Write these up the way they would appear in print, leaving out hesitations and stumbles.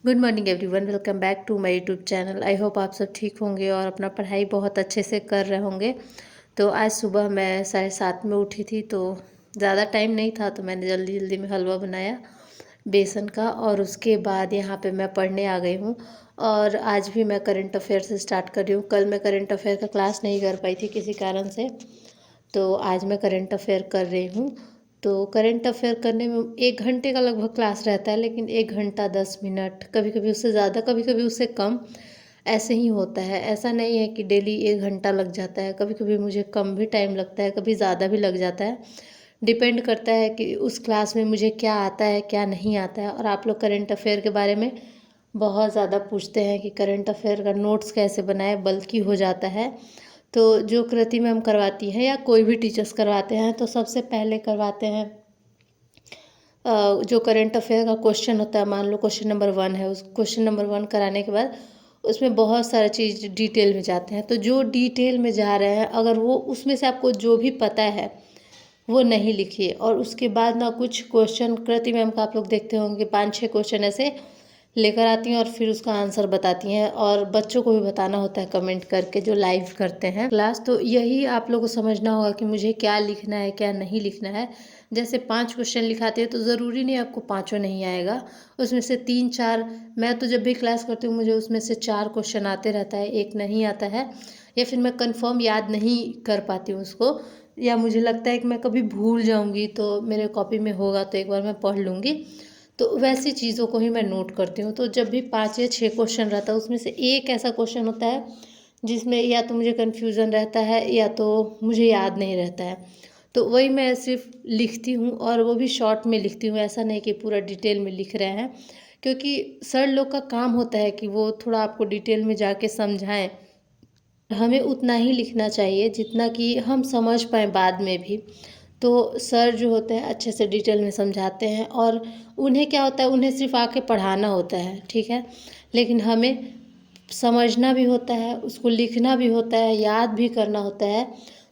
Good morning everyone, welcome back to my YouTube channel. I hope आप सब ठीक होंगे और अपना पढ़ाई बहुत अच्छे से कर रहे होंगे। तो आज सुबह मैं 7:30 में उठी थी, तो ज़्यादा टाइम नहीं था, तो मैंने जल्दी जल्दी में हलवा बनाया बेसन का। और उसके बाद यहाँ पे मैं पढ़ने आ गई हूँ। और आज भी मैं करंट अफेयर से स्टार्ट कर रही हूँ। कल मैं करंट अफेयर का क्लास नहीं कर पाई थी किसी कारण से, तो आज मैं करंट अफेयर कर रही हूँ। तो करंट अफेयर करने में 1 घंटे का लगभग क्लास रहता है, लेकिन 1 घंटा 10 मिनट, कभी कभी उससे ज़्यादा कभी कभी उससे कम, ऐसे ही होता है। ऐसा नहीं है कि डेली 1 घंटा लग जाता है, कभी कभी मुझे कम भी टाइम लगता है, कभी ज़्यादा भी लग जाता है। डिपेंड करता है कि उस क्लास में मुझे क्या आता है क्या नहीं आता है। और आप लोग करंट अफेयर के बारे में बहुत ज़्यादा पूछते हैं कि करंट अफेयर का नोट्स कैसे बनाए, बल्कि हो जाता है। तो जो कृति मैम करवाती हैं या कोई भी टीचर्स करवाते हैं, तो सबसे पहले करवाते हैं जो करंट अफेयर का क्वेश्चन होता है। मान लो क्वेश्चन नंबर 1 है, उस क्वेश्चन नंबर 1 कराने के बाद उसमें बहुत सारा चीज़ डिटेल में जाते हैं। तो जो डिटेल में जा रहे हैं, अगर वो उसमें से आपको जो भी पता है वो नहीं लिखिए। और उसके बाद ना कुछ क्वेश्चन कृति मैम का आप लोग देखते होंगे, 5-6 क्वेश्चन ऐसे लेकर आती हैं और फिर उसका आंसर बताती हैं। और बच्चों को भी बताना होता है कमेंट करके, जो लाइव करते हैं क्लास। तो यही आप लोगों को समझना होगा कि मुझे क्या लिखना है क्या नहीं लिखना है। जैसे 5 क्वेश्चन लिखाते हैं, तो ज़रूरी नहीं आपको पाँचों नहीं आएगा, उसमें से 3-4। मैं तो जब भी क्लास करती हूँ मुझे उसमें से 4 क्वेश्चन आते रहता है, एक नहीं आता है, या फिर मैं कंफर्म याद नहीं कर पाती हूँ उसको, या मुझे लगता है कि मैं कभी भूल जाऊँगी, तो मेरे कॉपी में होगा तो एक बार मैं पढ़ लूँगी। तो वैसी चीज़ों को ही मैं नोट करती हूँ। तो जब भी 5 या 6 क्वेश्चन रहता है, उसमें से एक ऐसा क्वेश्चन होता है जिसमें या तो मुझे कन्फ्यूज़न रहता है या तो मुझे याद नहीं रहता है, तो वही मैं सिर्फ लिखती हूँ। और वो भी शॉर्ट में लिखती हूँ, ऐसा नहीं कि पूरा डिटेल में लिख रहे हैं, क्योंकि सर लोग का काम होता है कि वो थोड़ा आपको डिटेल में जाके समझाएं। हमें उतना ही लिखना चाहिए जितना कि हम समझ पाएँ बाद में भी। तो सर जो होते हैं अच्छे से डिटेल में समझाते हैं, और उन्हें क्या होता है, उन्हें सिर्फ आके पढ़ाना होता है, ठीक है। लेकिन हमें समझना भी होता है, उसको लिखना भी होता है, याद भी करना होता है।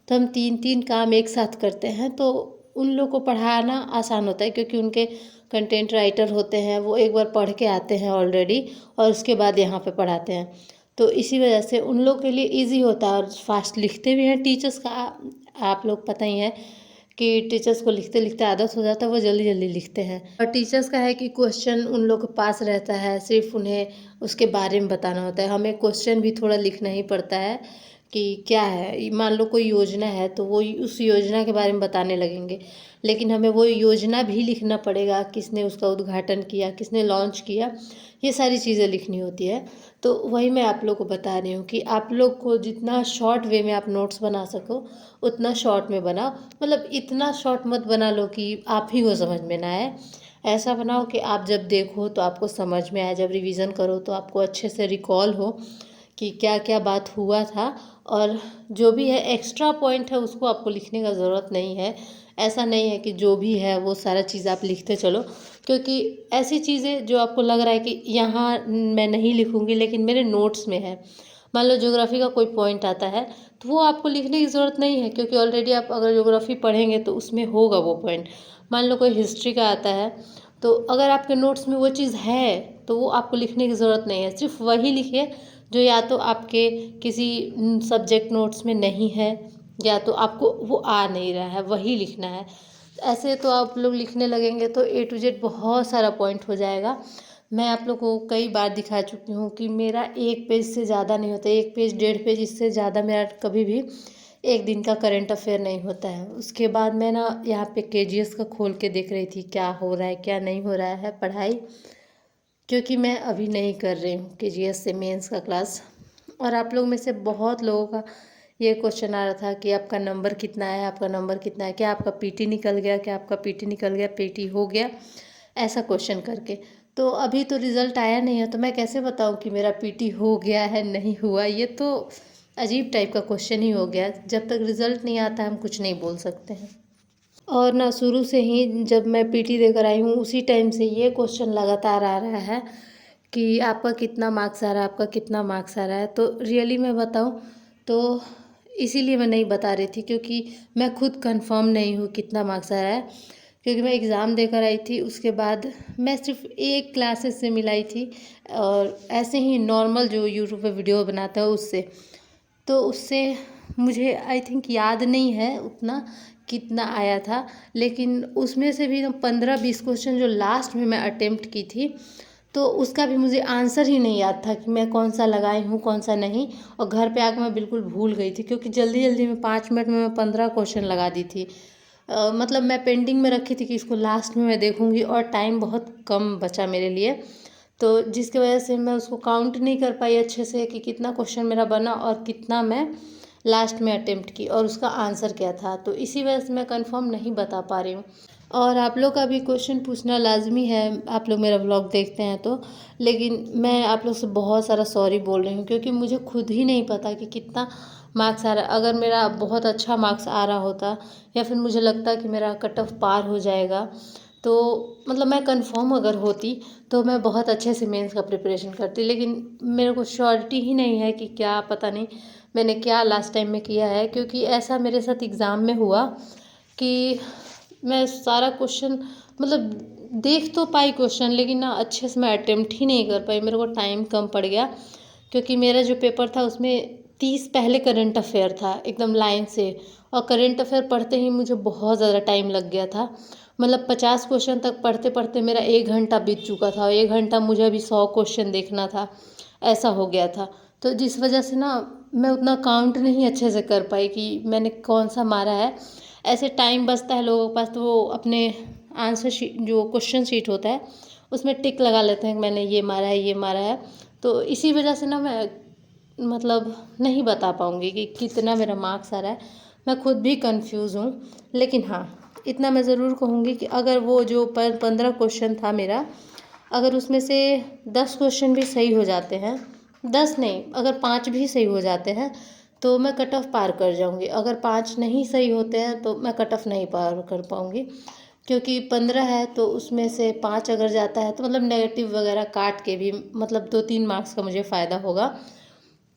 तो हम 3-3 काम एक साथ करते हैं, तो उन लोग को पढ़ाना आसान होता है, क्योंकि उनके कंटेंट राइटर होते हैं, वो एक बार पढ़ के आते हैं ऑलरेडी और उसके बाद यहाँ पे पढ़ाते हैं। तो इसी वजह से उन लोग के लिए इजी होता है, और फास्ट लिखते भी हैं। टीचर्स का आप लोग पता ही है कि टीचर्स को लिखते लिखते आदत हो जाता है, वो जल्दी जल्दी लिखते हैं। और टीचर्स का है कि क्वेश्चन उन लोग के पास रहता है, सिर्फ उन्हें उसके बारे में बताना होता है। हमें क्वेश्चन भी थोड़ा लिखना ही पड़ता है कि क्या है। मान लो कोई योजना है, तो वो उस योजना के बारे में बताने लगेंगे, लेकिन हमें वो योजना भी लिखना पड़ेगा, किसने उसका उद्घाटन किया, किसने लॉन्च किया, ये सारी चीज़ें लिखनी होती है। तो वही मैं आप लोग को बता रही हूँ कि आप लोग को जितना शॉर्ट वे में आप नोट्स बना सको उतना शॉर्ट में बनाओ। मतलब इतना शॉर्ट मत बना लो कि आप ही को समझ में ना आए। ऐसा बनाओ कि आप जब देखो तो आपको समझ में आए, जब रिवीजन करो तो आपको अच्छे से रिकॉल हो कि क्या क्या बात हुआ था। और जो भी है एक्स्ट्रा पॉइंट है उसको आपको लिखने का ज़रूरत नहीं है। ऐसा नहीं है कि जो भी है वो सारा चीज़ आप लिखते चलो, क्योंकि ऐसी चीज़ें जो आपको लग रहा है कि यहाँ मैं नहीं लिखूँगी लेकिन मेरे नोट्स में है। मान लो ज्योग्राफी का कोई पॉइंट आता है, तो वो आपको लिखने की ज़रूरत नहीं है, क्योंकि ऑलरेडी आप अगर ज्योग्राफी पढ़ेंगे तो उसमें होगा वो पॉइंट। मान लो कोई हिस्ट्री का आता है, तो अगर आपके नोट्स में वो चीज़ है तो वो आपको लिखने की ज़रूरत नहीं है। सिर्फ वही लिखिए जो या तो आपके किसी सब्जेक्ट नोट्स में नहीं है, या तो आपको वो आ नहीं रहा है, वही लिखना है। ऐसे तो आप लोग लिखने लगेंगे तो A to Z बहुत सारा पॉइंट हो जाएगा। मैं आप लोग को कई बार दिखा चुकी हूँ कि मेरा 1 पेज से ज़्यादा नहीं होता, 1 पेज 1.5 पेज, इससे ज़्यादा मेरा कभी भी एक दिन का करंट अफेयर नहीं होता है। उसके बाद मैं ना यहाँ पे KGS का खोल के देख रही थी क्या हो रहा है क्या नहीं हो रहा है पढ़ाई, क्योंकि मैं अभी नहीं कर रही हूँ KGS से मेंस का क्लास। और आप लोग में से बहुत लोगों का ये क्वेश्चन आ रहा था कि आपका नंबर कितना है, आपका नंबर कितना है, क्या आपका PT निकल गया, क्या आपका PT निकल गया, PT हो गया, ऐसा क्वेश्चन करके। तो अभी तो रिज़ल्ट आया नहीं है, तो मैं कैसे बताऊं कि मेरा PT हो गया है नहीं हुआ। ये तो अजीब टाइप का क्वेश्चन ही हो गया। जब तक रिज़ल्ट नहीं आता हम कुछ नहीं बोल सकते हैं। और ना शुरू से ही जब मैं PT देकर आई हूँ उसी टाइम से ये क्वेश्चन लगातार आ रहा है कि आपका कितना मार्क्स आ रहा है, आपका कितना मार्क्स आ रहा है। तो रियली मैं बताऊँ तो इसीलिए मैं नहीं बता रही थी, क्योंकि मैं खुद कंफर्म नहीं हूँ कितना मार्क्स आ रहा है। क्योंकि मैं एग्ज़ाम देकर आई थी, उसके बाद मैं सिर्फ एक क्लासेस से मिलाई थी और ऐसे ही नॉर्मल जो यूट्यूब पे वीडियो बनाता है उससे। तो उससे मुझे आई थिंक याद नहीं है उतना कितना आया था, लेकिन उसमें से भी 15-20 क्वेश्चन जो लास्ट में मैं अटेम्प्ट की थी, तो उसका भी मुझे आंसर ही नहीं याद था कि मैं कौन सा लगाई हूँ कौन सा नहीं। और घर पे आकर मैं बिल्कुल भूल गई थी, क्योंकि जल्दी जल्दी में 5 मिनट में मैं 15 क्वेश्चन लगा दी थी। मतलब मैं पेंडिंग में रखी थी कि इसको लास्ट में मैं देखूँगी, और टाइम बहुत कम बचा मेरे लिए, तो जिसकी वजह से मैं उसको काउंट नहीं कर पाई अच्छे से कि कितना क्वेश्चन मेरा बना और कितना मैं लास्ट में अटेम्प्ट की और उसका आंसर क्या था। तो इसी वजह से मैं कंफर्म नहीं बता पा रही हूँ। और आप लोग का भी क्वेश्चन पूछना लाजमी है, आप लोग मेरा व्लॉग देखते हैं तो। लेकिन मैं आप लोग से बहुत सारा सॉरी बोल रही हूँ, क्योंकि मुझे खुद ही नहीं पता कि कितना मार्क्स आ रहा है। अगर मेरा बहुत अच्छा मार्क्स आ रहा होता, या फिर मुझे लगता कि मेरा कट ऑफ पार हो जाएगा, तो मतलब मैं कंफर्म अगर होती तो मैं बहुत अच्छे से मेंस का प्रिपरेशन करती। लेकिन मेरे को श्योरिटी ही नहीं है कि क्या, पता नहीं मैंने क्या लास्ट टाइम में किया है। क्योंकि ऐसा मेरे साथ एग्ज़ाम में हुआ कि मैं सारा क्वेश्चन मतलब देख तो पाई क्वेश्चन, लेकिन ना अच्छे से मैं अटेम्प्ट ही नहीं कर पाई। मेरे को टाइम कम पड़ गया, क्योंकि मेरा जो पेपर था उसमें 30 पहले करंट अफेयर था एकदम लाइन से, और करंट अफेयर पढ़ते ही मुझे बहुत ज़्यादा टाइम लग गया था। मतलब 50 क्वेश्चन तक पढ़ते पढ़ते मेरा 1 घंटा बीत चुका था, और 1 घंटा मुझे अभी 100 क्वेश्चन देखना था, ऐसा हो गया था। तो जिस वजह से ना मैं उतना काउंट नहीं अच्छे से कर पाई कि मैंने कौन सा मारा है। ऐसे टाइम बचता है लोगों के पास, तो वो अपने आंसर शीट जो क्वेश्चन शीट होता है उसमें टिक लगा लेते हैं कि मैंने ये मारा है ये मारा है। तो इसी वजह से ना मैं मतलब नहीं बता पाऊँगी कि कितना मेरा मार्क्स आ रहा है। मैं खुद भी कंफ्यूज हूँ। लेकिन हाँ, इतना मैं ज़रूर कहूँगी कि अगर वो जो 15 क्वेश्चन था मेरा, अगर उसमें से 10 क्वेश्चन भी सही हो जाते हैं, 10 नहीं, अगर 5 भी सही हो जाते हैं, तो मैं कट ऑफ पार कर जाऊँगी। अगर 5 नहीं सही होते हैं तो मैं कट ऑफ नहीं पार कर पाऊँगी। क्योंकि 15 है तो उसमें से 5 अगर जाता है तो मतलब नेगेटिव वगैरह काट के भी मतलब 2-3 मार्क्स का मुझे फ़ायदा होगा।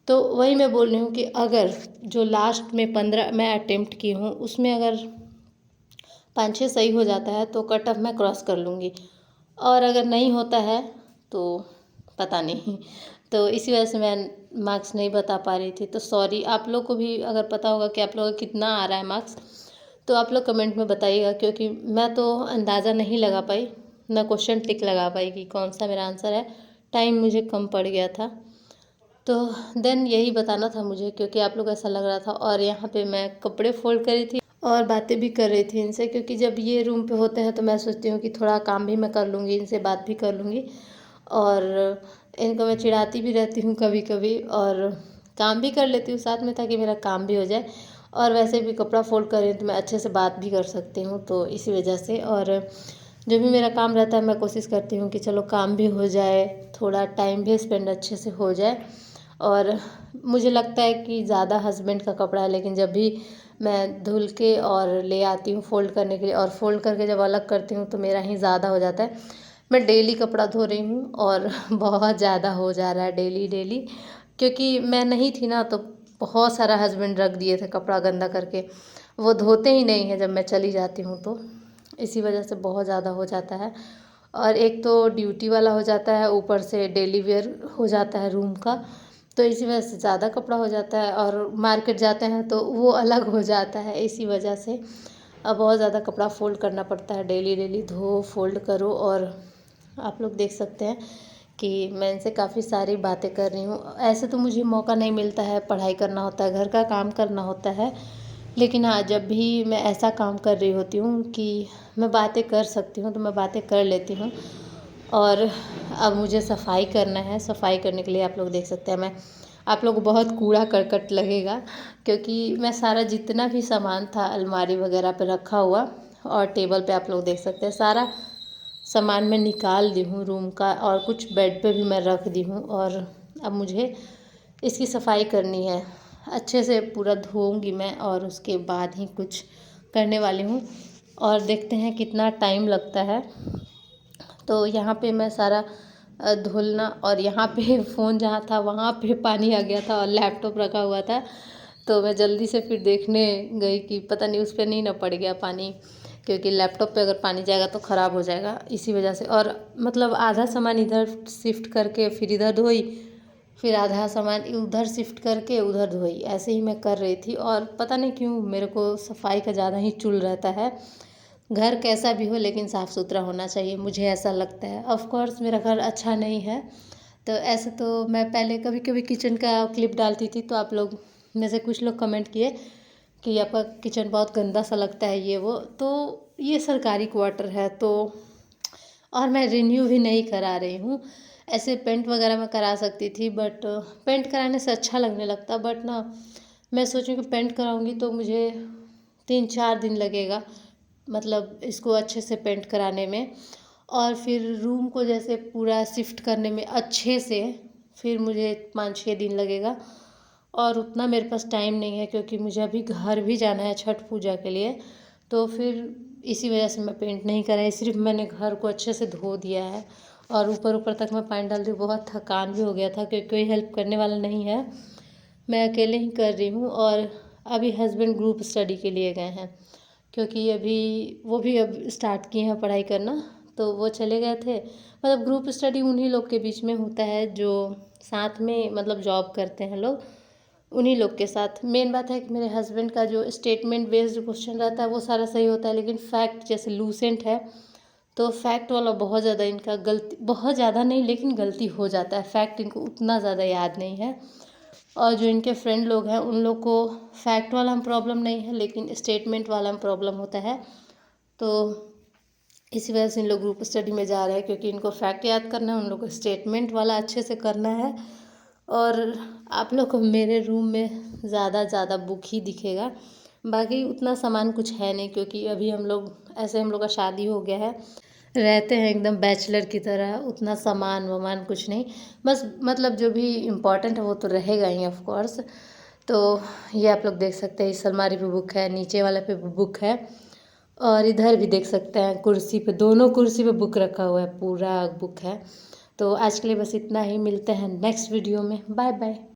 तो वही मैं बोल रही हूँ कि अगर जो लास्ट में 15 मैं अटेम्प्ट की हूँ उसमें अगर 5-6 सही हो जाता है तो कट ऑफ मैं क्रॉस कर लूँगी, और अगर नहीं होता है तो पता नहीं। तो इसी वजह से मैं मार्क्स नहीं बता पा रही थी। तो सॉरी, आप लोग को भी अगर पता होगा कि आप लोगों का कितना आ रहा है मार्क्स, तो आप लोग कमेंट में बताइएगा। क्योंकि मैं तो अंदाज़ा नहीं लगा पाई, ना क्वेश्चन टिक लगा पाई कि कौन सा मेरा आंसर है, टाइम मुझे कम पड़ गया था। तो देन यही बताना था मुझे, क्योंकि आप लोग ऐसा लग रहा था। और यहाँ पे मैं कपड़े फोल्ड करी थी और बातें भी कर रही थी इनसे, क्योंकि जब ये रूम पे होते हैं तो मैं सोचती हूँ कि थोड़ा काम भी मैं कर लूँगी, इनसे बात भी कर लूँगी, और इनको मैं चिढ़ाती भी रहती हूँ कभी कभी, और काम भी कर लेती हूँ साथ में ताकि मेरा काम भी हो जाए। और वैसे भी कपड़ा फोल्ड कर रही हूँ तो मैं अच्छे से बात भी कर सकती हूँ, तो इसी वजह से। और जो भी मेरा काम रहता है मैं कोशिश करती हूँ कि चलो काम भी हो जाए, थोड़ा टाइम भी स्पेंड अच्छे से हो जाए। और मुझे लगता है कि ज़्यादा हस्बैंड का कपड़ा है, लेकिन जब भी मैं धुल के और ले आती हूँ फोल्ड करने के लिए, और फोल्ड करके जब अलग करती हूँ तो मेरा ही ज़्यादा हो जाता है। मैं डेली कपड़ा धो रही हूँ और बहुत ज़्यादा हो जा रहा है डेली डेली, क्योंकि मैं नहीं थी ना, तो बहुत सारा हस्बैंड रख दिए थे कपड़ा गंदा करके, वो धोते ही नहीं है जब मैं चली जाती हूँ, तो इसी वजह से बहुत ज़्यादा हो जाता है। और एक तो ड्यूटी वाला हो जाता है, ऊपर से डेली वेयर हो जाता है रूम का, तो इसी वजह से ज़्यादा कपड़ा हो जाता है। और मार्केट जाते हैं तो वो अलग हो जाता है, इसी वजह से अब बहुत ज़्यादा कपड़ा फोल्ड करना पड़ता है, डेली डेली धो फोल्ड करो। और आप लोग देख सकते हैं कि मैं इनसे काफ़ी सारी बातें कर रही हूँ। ऐसे तो मुझे मौका नहीं मिलता है, पढ़ाई करना होता है, घर का काम करना होता है, लेकिन हाँ, जब भी मैं ऐसा काम कर रही होती हूँ कि मैं बातें कर सकती हूँ तो मैं बातें कर लेती हूँ। और अब मुझे सफाई करना है, सफाई करने के लिए आप लोग देख सकते हैं, मैं आप लोग को बहुत कूड़ा करकट लगेगा, क्योंकि मैं सारा जितना भी सामान था अलमारी वगैरह पे रखा हुआ, और टेबल पे आप लोग देख सकते हैं सारा सामान मैं निकाल दी हूँ रूम का, और कुछ बेड पे भी मैं रख दी हूँ। और अब मुझे इसकी सफाई करनी है, अच्छे से पूरा धोऊंगी मैं, और उसके बाद ही कुछ करने वाली हूँ। और देखते हैं कितना टाइम लगता है। तो यहाँ पे मैं सारा धुलना, और यहाँ पे फ़ोन जहाँ था वहाँ पे पानी आ गया था और लैपटॉप रखा हुआ था, तो मैं जल्दी से फिर देखने गई कि पता नहीं उस पर नहीं ना पड़ गया पानी, क्योंकि लैपटॉप पे अगर पानी जाएगा तो ख़राब हो जाएगा, इसी वजह से। और मतलब आधा सामान इधर शिफ्ट करके फिर इधर धोई, फिर आधा सामान उधर शिफ्ट करके उधर धोई, ऐसे ही मैं कर रही थी। और पता नहीं क्यों मेरे को सफाई का ज़्यादा ही चुल रहता है। घर कैसा भी हो लेकिन साफ़ सुथरा होना चाहिए, मुझे ऐसा लगता है। ऑफ कोर्स मेरा घर अच्छा नहीं है, तो ऐसे तो मैं पहले कभी कभी किचन का क्लिप डालती थी, तो आप लोग में से कुछ लोग कमेंट किए कि आपका किचन बहुत गंदा सा लगता है ये वो। तो ये सरकारी क्वार्टर है, तो और मैं रिन्यू भी नहीं करा रही हूँ। ऐसे पेंट वगैरह मैं करा सकती थी, बट पेंट कराने से अच्छा लगने लगता। बट ना, मैं सोचूं कि पेंट कराऊंगी तो मुझे 3-4 दिन लगेगा, मतलब इसको अच्छे से पेंट कराने में। और फिर रूम को जैसे पूरा शिफ्ट करने में अच्छे से फिर मुझे 5-6 दिन लगेगा। और उतना मेरे पास टाइम नहीं है, क्योंकि मुझे अभी घर भी जाना है छठ पूजा के लिए। तो फिर इसी वजह से मैं पेंट नहीं कराई, सिर्फ मैंने घर को अच्छे से धो दिया है। और ऊपर ऊपर तक मैं पानी डाल दी, बहुत थकान भी हो गया था क्योंकि कोई हेल्प करने वाला नहीं है, मैं अकेले ही कर रही हूँ। और अभी हस्बैंड ग्रुप स्टडी के लिए गए हैं, क्योंकि अभी वो भी अब स्टार्ट किए हैं पढ़ाई करना, तो वो चले गए थे। मतलब ग्रुप स्टडी उन्हीं लोग के बीच में होता है जो साथ में मतलब जॉब करते हैं लोग, उन्हीं लोग के साथ। मेन बात है कि मेरे हस्बैंड का जो स्टेटमेंट बेस्ड क्वेश्चन रहता है वो सारा सही होता है, लेकिन फैक्ट जैसे लूसेंट है तो फैक्ट वाला बहुत ज़्यादा इनका गलती, बहुत ज़्यादा नहीं लेकिन गलती हो जाता है। फैक्ट इनको उतना ज़्यादा याद नहीं है। और जो इनके फ्रेंड लोग हैं उन लोग को फैक्ट वाला में प्रॉब्लम नहीं है, लेकिन स्टेटमेंट वाला में प्रॉब्लम होता है। तो इसी वजह से इन लोग ग्रुप स्टडी में जा रहे हैं, क्योंकि इनको फैक्ट याद करना है, उन लोग को स्टेटमेंट वाला अच्छे से करना है। और आप लोग को मेरे रूम में ज़्यादा बुक ही दिखेगा, बाकी उतना सामान कुछ है नहीं, क्योंकि अभी हम लोग का शादी हो गया है, रहते हैं एकदम बैचलर की तरह। उतना सामान वामान कुछ नहीं, बस मतलब जो भी इम्पोर्टेंट है वो तो रहेगा ही ऑफ कोर्स। तो ये आप लोग देख सकते हैं, इस अलमारी पे बुक है, नीचे वाले पे बुक है, और इधर भी देख सकते हैं कुर्सी पे, दोनों कुर्सी पे बुक रखा हुआ है, पूरा बुक है। तो आज के लिए बस इतना ही, मिलते हैं नेक्स्ट वीडियो में, बाय बाय।